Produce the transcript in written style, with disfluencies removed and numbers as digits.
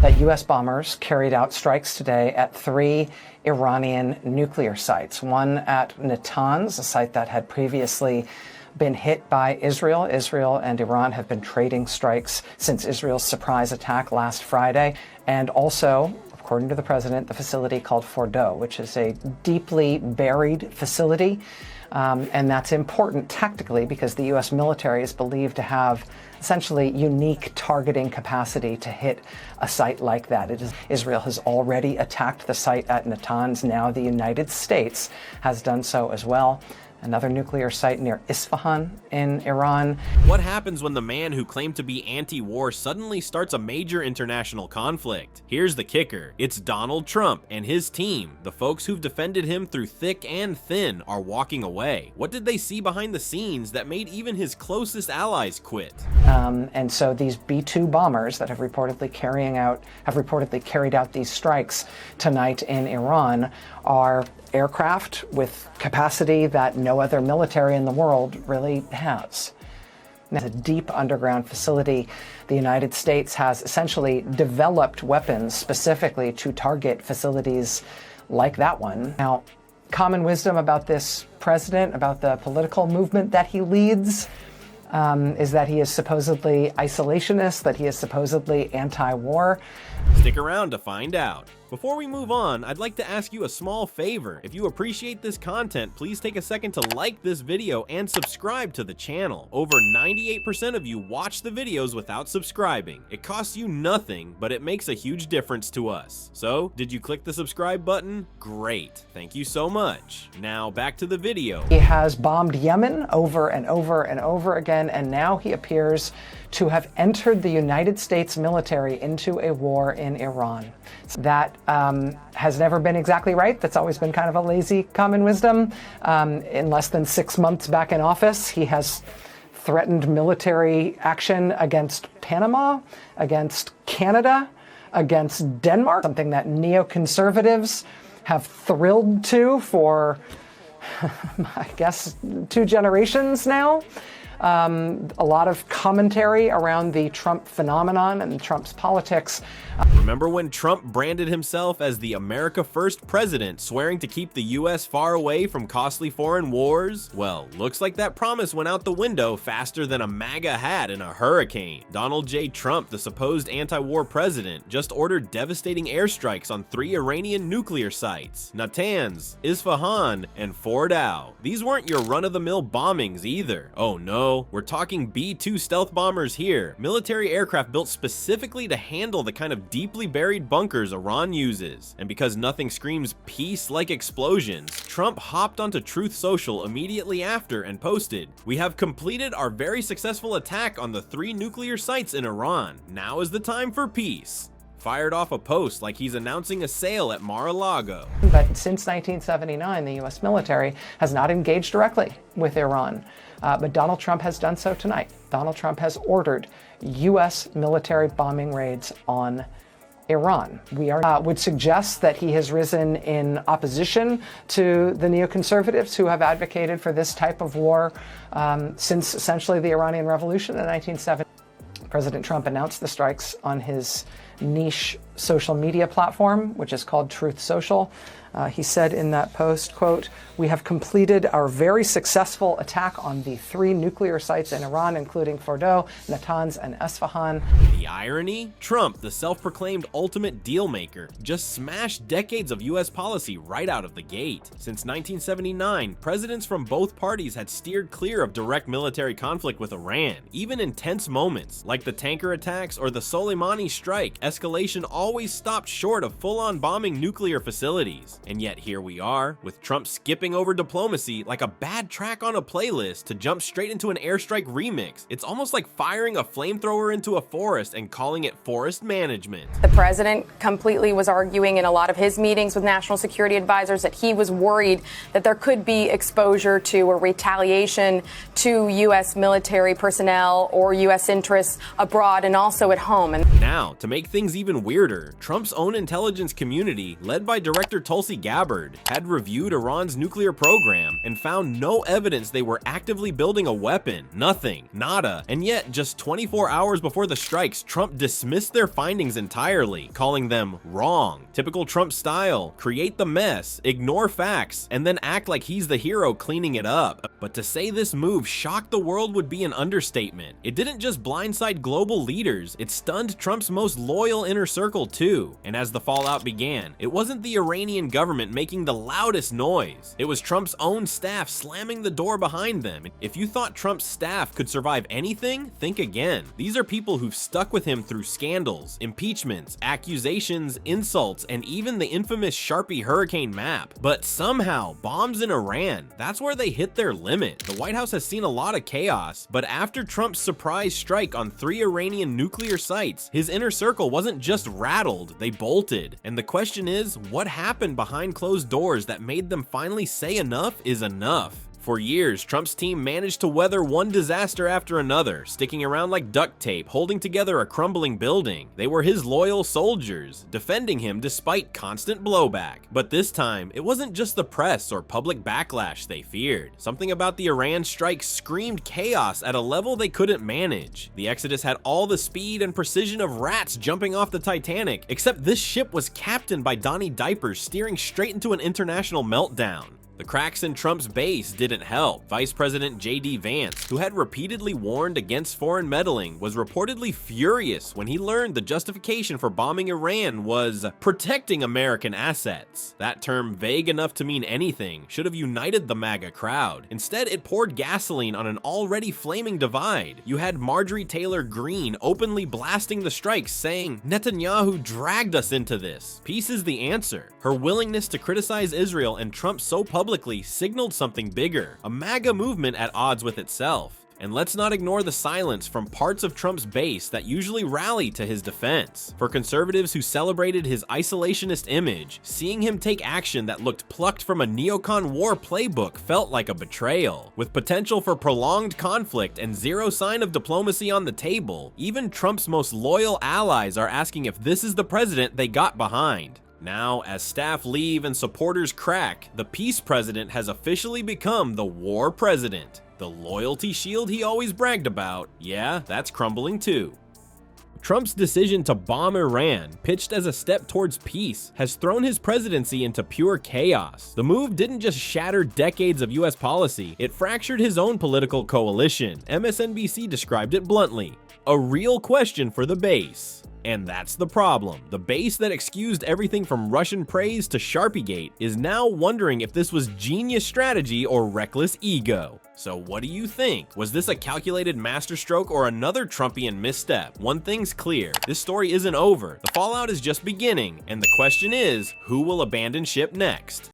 that U.S. bombers carried out strikes today at 3 Iranian nuclear sites. One at Natanz, a site that had previously been hit by Israel. Israel and Iran have been trading strikes since Israel's surprise attack last Friday. And also, according to the president, the facility called Fordo, which is a deeply buried facility. And that's important tactically because the U.S. military is believed to have essentially unique targeting capacity to hit a site like that. Israel has already attacked the site at Natanz. Now the United States has done so as well. Another nuclear site near Isfahan in Iran. What happens when the man who claimed to be anti-war suddenly starts a major international conflict? Here's the kicker. It's Donald Trump and his team. The folks who've defended him through thick and thin are walking away. What did they see behind the scenes that made even his closest allies quit? And so these B-2 bombers that have reportedly carried out these strikes tonight in Iran are aircraft with capacity that no other military in the world really has. It's a deep underground facility. The United States has essentially developed weapons specifically to target facilities like that one. Now, common wisdom about this president, about the political movement that he leads, is that he is supposedly isolationist, that he is supposedly anti-war. Stick around to find out. Before we move on, I'd like to ask you a small favor. If you appreciate this content, please take a second to like this video and subscribe to the channel. Over 98% of you watch the videos without subscribing. It costs you nothing, but it makes a huge difference to us. So, did you click the subscribe button? Great. Thank you so much. Now, back to the video. He has bombed Yemen over and over and over again, and now he appears to have entered the United States military into a war in Iran. That has never been exactly right. That's always been kind of a lazy common wisdom. In less than 6 months back in office, he has threatened military action against Panama, against Canada, against Denmark, something that neoconservatives have thrilled to for, I guess, 2 generations now. A lot of commentary around the Trump phenomenon and Trump's politics. Remember when Trump branded himself as the America First president, swearing to keep the U.S. far away from costly foreign wars? Well, looks like that promise went out the window faster than a MAGA hat in a hurricane. Donald J. Trump, the supposed anti-war president, just ordered devastating airstrikes on 3 Iranian nuclear sites: Natanz, Isfahan, and Fordo. These weren't your run-of-the-mill bombings either. Oh no, we're talking B-2 stealth bombers here, military aircraft built specifically to handle the kind of deeply buried bunkers Iran uses. And because nothing screams peace like explosions, Trump hopped onto Truth Social immediately after and posted, "We have completed our very successful attack on the 3 nuclear sites in Iran. Now is the time for peace." Fired off a post like he's announcing a sale at Mar-a-Lago. But since 1979, the U.S. military has not engaged directly with Iran. But Donald Trump has done so tonight. Donald Trump has ordered U.S. military bombing raids on Iran. We would suggest that he has risen in opposition to the neoconservatives who have advocated for this type of war since essentially the Iranian Revolution in 1970. President Trump announced the strikes on his niche social media platform, which is called Truth Social. He said in that post, quote, "We have completed our very successful attack on the 3 nuclear sites in Iran, including Fordo, Natanz, and Isfahan." The irony? Trump, the self-proclaimed ultimate deal maker, just smashed decades of U.S. policy right out of the gate. Since 1979, presidents from both parties had steered clear of direct military conflict with Iran. Even in tense moments, like the tanker attacks or the Soleimani strike, escalation always stopped short of full-on bombing nuclear facilities. And yet here we are, with Trump skipping over diplomacy like a bad track on a playlist to jump straight into an airstrike remix. It's almost like firing a flamethrower into a forest and calling it forest management. The president completely was arguing in a lot of his meetings with national security advisors that he was worried that there could be exposure to or retaliation to U.S. military personnel or U.S. interests abroad and also at home. And now, to make things even weirder, Trump's own intelligence community, led by Director Tulsi Gabbard, had reviewed Iran's nuclear program and found no evidence they were actively building a weapon. Nothing. Nada. And yet, just 24 hours before the strikes, Trump dismissed their findings entirely. entirely, calling them wrong. Typical Trump style: create the mess, ignore facts, and then act like he's the hero cleaning it up. But to say this move shocked the world would be an understatement. It didn't just blindside global leaders, it stunned Trump's most loyal inner circle too. And as the fallout began, it wasn't the Iranian government making the loudest noise. It was Trump's own staff slamming the door behind them. If you thought Trump's staff could survive anything, think again. These are people who've stuck with him through scandals, impeachments, accusations, insults, and even the infamous Sharpie hurricane map. But somehow, bombs in Iran, that's where they hit their limit. The White House has seen a lot of chaos, but after Trump's surprise strike on 3 Iranian nuclear sites, his inner circle wasn't just rattled, they bolted. And the question is, what happened behind closed doors that made them finally say enough is enough? For years, Trump's team managed to weather one disaster after another, sticking around like duct tape, holding together a crumbling building. They were his loyal soldiers, defending him despite constant blowback. But this time, it wasn't just the press or public backlash they feared. Something about the Iran strike screamed chaos at a level they couldn't manage. The Exodus had all the speed and precision of rats jumping off the Titanic, except this ship was captained by Donnie Diapers steering straight into an international meltdown. The cracks in Trump's base didn't help. Vice President J.D. Vance, who had repeatedly warned against foreign meddling, was reportedly furious when he learned the justification for bombing Iran was protecting American assets. That term, vague enough to mean anything, should have united the MAGA crowd. Instead, it poured gasoline on an already flaming divide. You had Marjorie Taylor Greene openly blasting the strikes, saying, "Netanyahu dragged us into this. Peace is the answer." Her willingness to criticize Israel and Trump so publicly signaled something bigger, a MAGA movement at odds with itself. And let's not ignore the silence from parts of Trump's base that usually rally to his defense. For conservatives who celebrated his isolationist image, seeing him take action that looked plucked from a neocon war playbook felt like a betrayal. With potential for prolonged conflict and zero sign of diplomacy on the table, even Trump's most loyal allies are asking if this is the president they got behind. Now, as staff leave and supporters crack, the peace president has officially become the war president. The loyalty shield he always bragged about, yeah, that's crumbling too. Trump's decision to bomb Iran, pitched as a step towards peace, has thrown his presidency into pure chaos. The move didn't just shatter decades of US policy, it fractured his own political coalition. MSNBC described it bluntly: a real question for the base. And that's the problem. The base that excused everything from Russian praise to Sharpiegate is now wondering if this was genius strategy or reckless ego. So what do you think? Was this a calculated masterstroke or another Trumpian misstep? One thing's clear, this story isn't over. The fallout is just beginning, and the question is, who will abandon ship next?